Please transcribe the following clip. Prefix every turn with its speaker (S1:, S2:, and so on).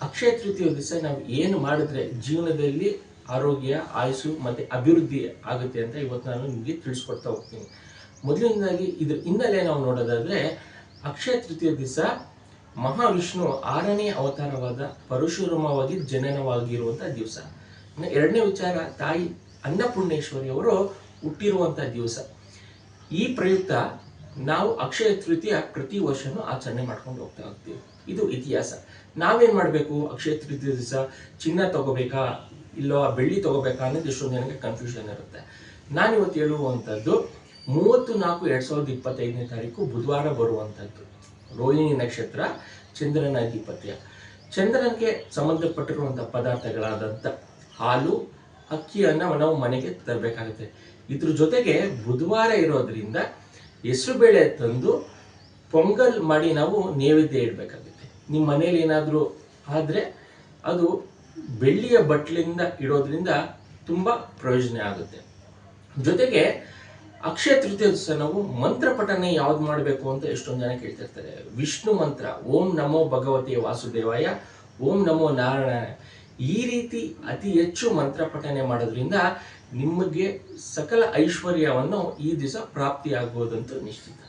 S1: ಅಕ್ಷಯ ತೃತೀಯ ದಿವಸ ನಾವು ಏನು ಮಾಡಿದ್ರೆ ಜೀವನದಲ್ಲಿ ಆರೋಗ್ಯ, ಆಯುಸ್ಸು ಮತ್ತು ಅಭಿವೃದ್ಧಿ ಆಗುತ್ತೆ ಅಂತ ಇವತ್ತು ನಾನು ನಿಮಗೆ ತಿಳಿಸ್ಕೊಡ್ತಾ ಹೋಗ್ತೀನಿ. ಮೊದಲನೇದಾಗಿ ಇದ್ರ ಹಿನ್ನೆಲೆ ನಾವು ನೋಡೋದಾದರೆ, ಅಕ್ಷಯ ತೃತೀಯ ದಿವಸ ಮಹಾವಿಷ್ಣು 6ನೇ ಅವತಾರವಾದ ಪರಶುರಾಮವಾಗಿ ಜನನವಾಗಿರುವಂಥ ದಿವಸ. ಎರಡನೇ ವಿಚಾರ, ತಾಯಿ ಅನ್ನಪೂರ್ಣೇಶ್ವರಿಯವರು ಹುಟ್ಟಿರುವಂಥ ದಿವಸ. ಈ ಪ್ರಯುಕ್ತ ನಾವು ಅಕ್ಷಯ ತೃತೀಯ ಪ್ರತಿ ವರ್ಷನೂ ಆಚರಣೆ ಮಾಡ್ಕೊಂಡು ಹೋಗ್ತಾ ಹೋಗ್ತೀವಿ. ಇದು ಇತಿಹಾಸ. ನಾವೇನು ಮಾಡಬೇಕು? ಅಕ್ಷಯ ತೃತೀಯ ದಿವಸ ಚಿನ್ನ ತಗೋಬೇಕಾ ಇಲ್ಲೋ ಬೆಳ್ಳಿ ತಗೋಬೇಕಾ ಅನ್ನೋದು ಎಷ್ಟೊಂದು ಜನಕ್ಕೆ ಕನ್ಫ್ಯೂಷನ್ ಇರುತ್ತೆ. ನಾನಿವತ್ತು ಹೇಳುವಂಥದ್ದು 30/4/2025 ಬುಧವಾರ ಬರುವಂಥದ್ದು, ರೋಹಿಣಿ ನಕ್ಷತ್ರ, ಚಂದ್ರನ ಅಧಿಪತ್ಯ. ಚಂದ್ರನಿಗೆ ಸಂಬಂಧಪಟ್ಟಿರುವಂಥ ಪದಾರ್ಥಗಳಾದಂಥ ಹಾಲು, ಅಕ್ಕಿಯನ್ನು ನಾವು ಮನೆಗೆ ತರಬೇಕಾಗುತ್ತೆ. ಇದ್ರ ಜೊತೆಗೆ ಬುಧವಾರ ಇರೋದ್ರಿಂದ ಹೆಸರುಬೇಳೆ ತಂದು ಪೊಂಗಲ್ ಮಾಡಿ ನಾವು ನೈವೇದ್ಯ ಇಡಬೇಕಾಗುತ್ತೆ. ನಿಮ್ಮ ಮನೇಲಿ ಏನಾದರೂ ಆದರೆ ಅದು ಬೆಳ್ಳಿಯ ಬಟ್ಲಿಂದ ಇಡೋದ್ರಿಂದ ತುಂಬ ಪ್ರಯೋಜನ ಆಗುತ್ತೆ. ಜೊತೆಗೆ ಅಕ್ಷಯ ತೃತೀಯ ದಿವಸ ನಾವು ಮಂತ್ರ ಪಠನೆ ಯಾವ್ದು ಮಾಡಬೇಕು ಅಂತ ಎಷ್ಟೊಂದು ಜನ ಕೇಳ್ತಿರ್ತಾರೆ. ವಿಷ್ಣು ಮಂತ್ರ, ಓಂ ನಮೋ ಭಗವತೆ ವಾಸುದೇವಾಯ, ಓಂ ನಮೋ ನಾರಾಯಣ, ಈ ರೀತಿ ಅತಿ ಹೆಚ್ಚು ಮಂತ್ರ ಪಠನೆ ಮಾಡೋದ್ರಿಂದ ನಿಮಗೆ ಸಕಲ ಐಶ್ವರ್ಯವನ್ನು ಈ ದಿವಸ ಪ್ರಾಪ್ತಿಯಾಗುವುದಂತೂ ನಿಶ್ಚಿತ.